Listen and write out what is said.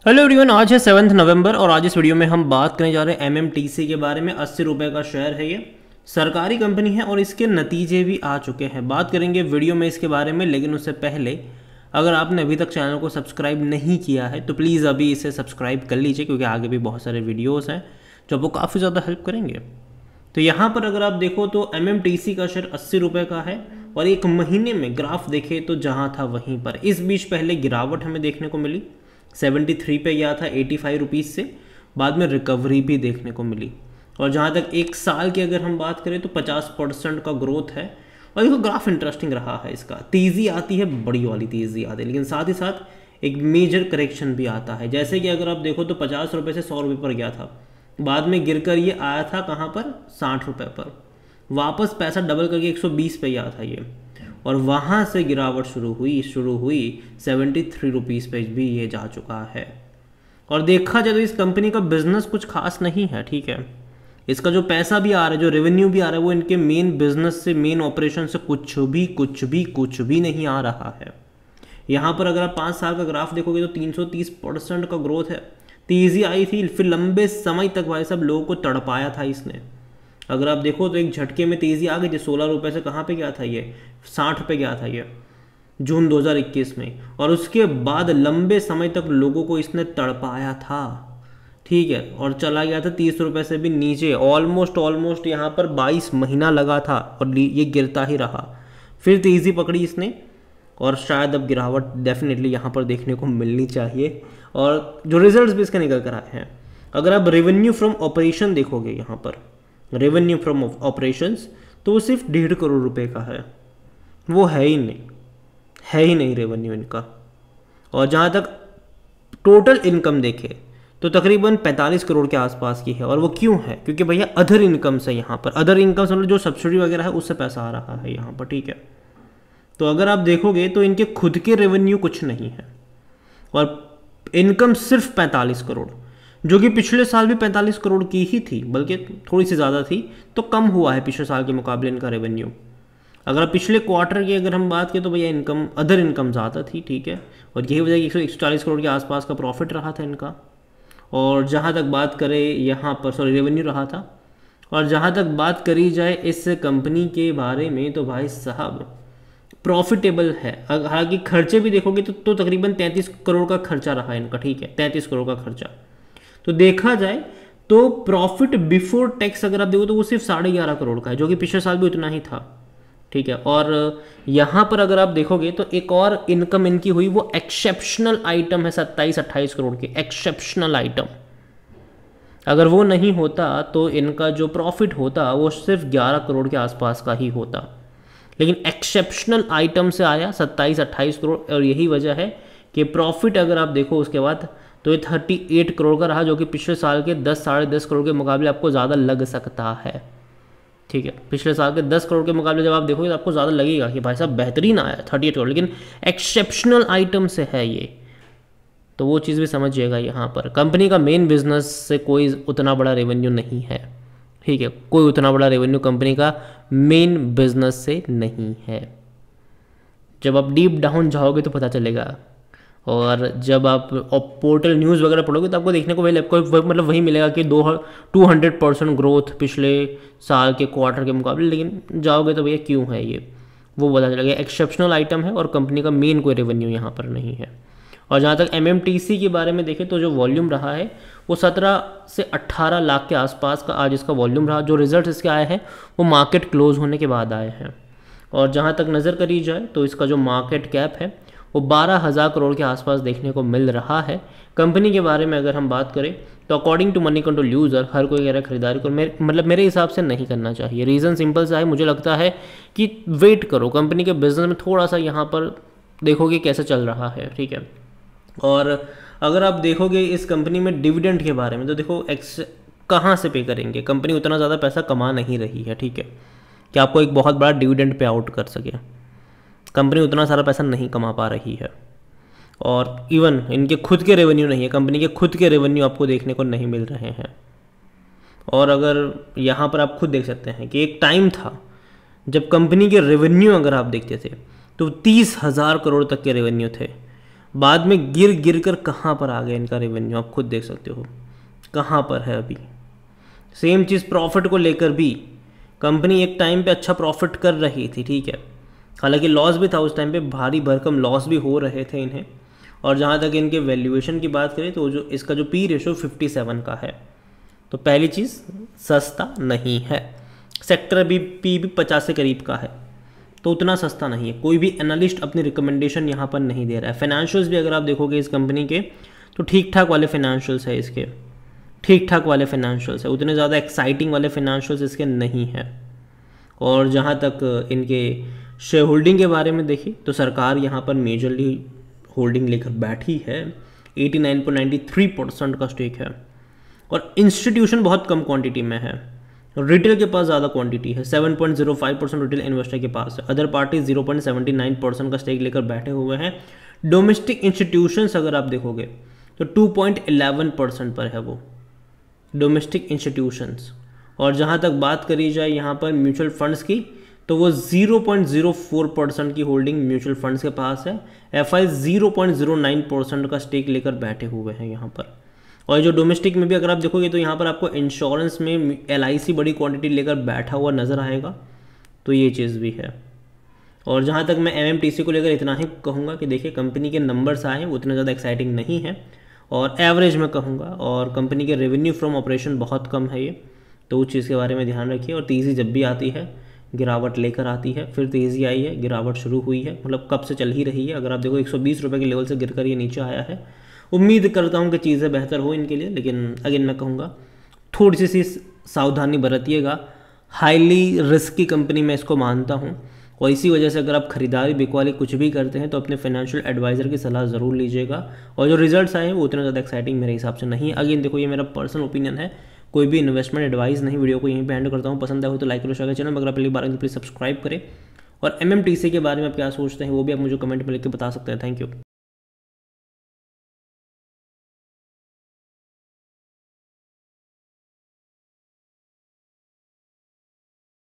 Hello everyone, आज है 7 नवंबर और आज इस वीडियो में हम बात करने जा रहे हैं एमएमटीसी के बारे में। 80 रुपये का शेयर है, ये सरकारी कंपनी है और इसके नतीजे भी आ चुके हैं। बात करेंगे वीडियो में इसके बारे में, लेकिन उससे पहले अगर आपने अभी तक चैनल को सब्सक्राइब नहीं किया है तो प्लीज़ अभी इसे सब्सक्राइब कर लीजिए, क्योंकि आगे भी बहुत सारे वीडियोज़ हैं जो आपको काफ़ी ज़्यादा हेल्प करेंगे। तो यहाँ पर अगर आप देखो तो एमएमटीसी का शेयर 80 रुपये का है और एक महीने में ग्राफ देखे तो जहाँ था वहीं पर। इस बीच पहले गिरावट हमें देखने को मिली, 73 पे गया था 85 रुपीज़ से, बाद में रिकवरी भी देखने को मिली। और जहाँ तक एक साल की अगर हम बात करें तो 50% का ग्रोथ है। और देखो ग्राफ इंटरेस्टिंग रहा है, इसका तेज़ी आती है, बड़ी वाली तेज़ी आती है, लेकिन साथ ही साथ एक मेजर करेक्शन भी आता है। जैसे कि अगर आप देखो तो 50 रुपये से 100 रुपये पर गया था, बाद में गिरकर ये आया था कहाँ पर, 60 रुपये पर, वापस पैसा डबल करके 120 पे गया था ये, और वहाँ से गिरावट शुरू हुई 73 रुपीज़ पे भी ये जा चुका है। और देखा जाए तो इस कंपनी का बिजनेस कुछ खास नहीं है, ठीक है। इसका जो पैसा भी आ रहा है, जो रेवेन्यू भी आ रहा है, वो इनके मेन बिजनेस से, मेन ऑपरेशन से कुछ भी नहीं आ रहा है। यहाँ पर अगर आप 5 साल का ग्राफ देखोगे तो 330% का ग्रोथ है। तेज़ी आई थी, फिर लंबे समय तक भाई साहब लोगों को तड़पाया था इसने। अगर आप देखो तो एक झटके में तेज़ी आ गई थी, 16 रुपये से कहाँ पे गया था ये, 60 पे गया था ये जून 2021 में। और उसके बाद लंबे समय तक लोगों को इसने तड़पाया था, ठीक है, और चला गया था 30 रुपये से भी नीचे। ऑलमोस्ट यहाँ पर 22 महीना लगा था और ये गिरता ही रहा। फिर तेज़ी पकड़ी इसने और शायद अब गिरावट डेफिनेटली यहाँ पर देखने को मिलनी चाहिए। और जो रिजल्ट्स भी इसके निकल कर आए हैं, अगर आप रेवेन्यू फ्रॉम ऑपरेशन देखोगे, यहाँ पर रेवेन्यू फ्रॉम ऑपरेशंस, तो वो सिर्फ 1.5 करोड़ रुपए का है। वो है ही नहीं रेवेन्यू इनका। और जहाँ तक टोटल इनकम देखे तो तकरीबन 45 करोड़ के आसपास की है। और वो क्यों है, क्योंकि भैया अदर इनकम से, यहाँ पर अदर इनकम से मतलब जो सब्सिडी वगैरह है उससे पैसा आ रहा है यहाँ पर, ठीक है। तो अगर आप देखोगे तो इनके खुद के रेवेन्यू कुछ नहीं है और इनकम सिर्फ 45 करोड़, जो कि पिछले साल भी 45 करोड़ की ही थी, बल्कि थोड़ी सी ज़्यादा थी, तो कम हुआ है पिछले साल के मुकाबले इनका रेवेन्यू। अगर पिछले क्वार्टर की अगर हम बात करें तो भैया इनकम, अदर इनकम ज़्यादा थी, ठीक है, और यही वजह 141 करोड़ के आसपास का प्रॉफिट रहा था इनका। और जहाँ तक बात करें यहाँ पर, रेवेन्यू रहा था। और जहाँ तक बात करी जाए इस कंपनी के बारे में तो भाई साहब प्रॉफिटेबल है। हालांकि खर्चे भी देखोगे तो तकरीबन 33 करोड़ का खर्चा रहा इनका, ठीक है, 33 करोड़ का खर्चा। तो देखा जाए तो प्रॉफिट बिफोर टैक्स अगर आप देखो तो वो सिर्फ 11.5 करोड़ का है, जो कि पिछले साल भी उतना ही था, ठीक है। और यहाँ पर अगर आप देखोगे तो एक और इनकम इनकी हुई, वो एक्सेप्शनल आइटम है 27-28 करोड़ के, एक्सेप्शनल आइटम। अगर वो नहीं होता तो इनका जो प्रॉफिट होता वो सिर्फ 11 करोड़ के आसपास का ही होता, लेकिन एक्सेप्शनल आइटम से आया 27-28 करोड़। और यही वजह है कि प्रॉफिट अगर आप देखो उसके बाद तो ये 38 करोड़ का रहा, जो कि पिछले साल के 10-10.5 करोड़ के मुकाबले आपको ज़्यादा लग सकता है, ठीक है। पिछले साल के 10 करोड़ के मुकाबले जब आप देखोगे तो आपको ज़्यादा लगेगा कि भाई साहब बेहतरीन आया है 38 करोड़, लेकिन एक्सेप्शनल आइटम से है ये, तो वो चीज़ भी समझिएगा। यहाँ पर कंपनी का मेन बिजनेस से कोई उतना बड़ा रेवेन्यू नहीं है, ठीक है, कोई उतना बड़ा रेवेन्यू कंपनी का मेन बिजनेस से नहीं है। जब आप डीप डाउन जाओगे तो पता चलेगा, और जब आप पोर्टल न्यूज़ वगैरह पढ़ोगे तो आपको देखने को मतलब वही मिलेगा कि 200% ग्रोथ पिछले साल के क्वार्टर के मुकाबले। लेकिन जाओगे तो भैया क्यों है ये, वो पता चलेगा। एक्सेप्शनल आइटम है और कंपनी का मेन कोई रेवेन्यू यहाँ पर नहीं है। और जहाँ तक एमएमटीसी के बारे में देखें तो जो वॉल्यूम रहा है वो 17 से 18 लाख के आसपास का आज इसका वॉल्यूम रहा। जो रिजल्ट इसके आए हैं वो मार्केट क्लोज होने के बाद आए हैं। और जहाँ तक नज़र करी जाए तो इसका जो मार्केट कैप है वो 12,000 करोड़ के आसपास देखने को मिल रहा है। कंपनी के बारे में अगर हम बात करें तो according to Moneycontrol user हर कोई कह रहा है खरीदारी को, मेरे हिसाब से नहीं करना चाहिए। रीज़न सिंपल सा है, मुझे लगता है कि वेट करो, कंपनी के बिजनेस में थोड़ा सा यहाँ पर देखोगे कैसे चल रहा है, ठीक है। और अगर आप देखोगे इस कंपनी में डिविडेंड के बारे में तो देखो कहाँ से पे करेंगे, कंपनी उतना ज़्यादा पैसा कमा नहीं रही है, ठीक है, कि आपको एक बहुत बड़ा डिविडेंड पे आउट कर सके। कंपनी उतना सारा पैसा नहीं कमा पा रही है। और इवन इनके खुद के रेवेन्यू नहीं है, कंपनी के खुद के रेवेन्यू आपको देखने को नहीं मिल रहे हैं। और अगर यहाँ पर आप खुद देख सकते हैं कि एक टाइम था जब कंपनी के रेवेन्यू अगर आप देखते थे तो 30,000 करोड़ तक के रेवेन्यू थे, बाद में गिर गिर कर कहाँ पर आ गया इनका रेवेन्यू, आप खुद देख सकते हो कहाँ पर है अभी। सेम चीज़ प्रॉफिट को लेकर भी, कंपनी एक टाइम पे अच्छा प्रॉफिट कर रही थी, ठीक है, हालांकि लॉस भी था उस टाइम पे, भारी भरकम लॉस भी हो रहे थे इन्हें। और जहाँ तक इनके वैल्यूएशन की बात करें तो जो इसका जो पी रेशो 57 का है, तो पहली चीज़ सस्ता नहीं है। सेक्टर भी पी भी 50 के करीब का है, तो उतना सस्ता नहीं है। कोई भी एनालिस्ट अपनी रिकमेंडेशन यहाँ पर नहीं दे रहा है। फाइनेंशियल्स भी अगर आप देखोगे इस कंपनी के, तो ठीक ठाक वाले फाइनेंशियल्स है इसके, ठीक ठाक वाले फाइनेंशियल्स है, उतने ज़्यादा एक्साइटिंग वाले फाइनेंशियल्स इसके नहीं हैं। और जहाँ तक इनके शेयर होल्डिंग के बारे में देखिए तो सरकार यहाँ पर मेजरली होल्डिंग लेकर बैठी है, 89.93% का स्टेक है। और इंस्टीट्यूशन बहुत कम क्वांटिटी में है, रिटेल के पास ज़्यादा क्वांटिटी है, 7.05% रिटेल इन्वेस्टर के पास है। अदर पार्टी 0.79% का स्टेक लेकर बैठे हुए हैं। डोमेस्टिक इंस्टीट्यूशंस अगर आप देखोगे तो 2.11% पर है वो डोमेस्टिक इंस्टीट्यूशंस। और जहाँ तक बात करी जाए यहाँ पर म्यूचुअल फंड्स की, तो वो 0.04% की होल्डिंग म्यूचुअल फंड्स के पास है। एफआई 0.09% का स्टेक लेकर बैठे हुए हैं यहाँ पर। और जो डोमेस्टिक में भी अगर आप देखोगे तो यहाँ पर आपको इंश्योरेंस में LIC बड़ी क्वांटिटी लेकर बैठा हुआ नज़र आएगा, तो ये चीज़ भी है। और जहाँ तक मैं MMTC को लेकर इतना ही कहूँगा कि देखिए कंपनी के नंबर्स आए वो उतने ज़्यादा एक्साइटिंग नहीं है, और एवरेज में कहूँगा, और कंपनी के रेवेन्यू फ्रॉम ऑपरेशन बहुत कम है ये, तो उस चीज़ के बारे में ध्यान रखिए। और तेज़ी जब भी आती है गिरावट लेकर आती है, फिर तेज़ी आई है, गिरावट शुरू हुई है, मतलब कब से चल ही रही है। अगर आप देखो 120 रुपये के लेवल से गिरकर ये नीचे आया है। उम्मीद करता हूँ कि चीज़ें बेहतर हो इनके लिए, लेकिन अगेन मैं कहूँगा थोड़ी सी सावधानी बरतिएगा। हाईली रिस्की कंपनी मैं इसको मानता हूँ, और इसी वजह से अगर आप खरीदारी बिकवाली कुछ भी करते हैं तो अपने फाइनेंशियल एडवाइज़र की सलाह ज़रूर लीजिएगा। और जो रिजल्ट्स आए हैं वो उतने ज़्यादा एक्साइटिंग मेरे हिसाब से नहीं है। अगेन देखो ये मेरा पर्सनल ओपिनियन है, कोई भी इन्वेस्टमेंट एडवाइस नहीं। वीडियो को यहीं पे एंड करता हूँ। पसंद आए हो तो लाइक करो, शेयर करो चैनल, अगर आप पहली बार तो प्लीज़ सब्सक्राइब करें। और MMTC के बारे में आप क्या सोचते हैं वो भी आप मुझे कमेंट में लिख के बता सकते हैं। Thank you.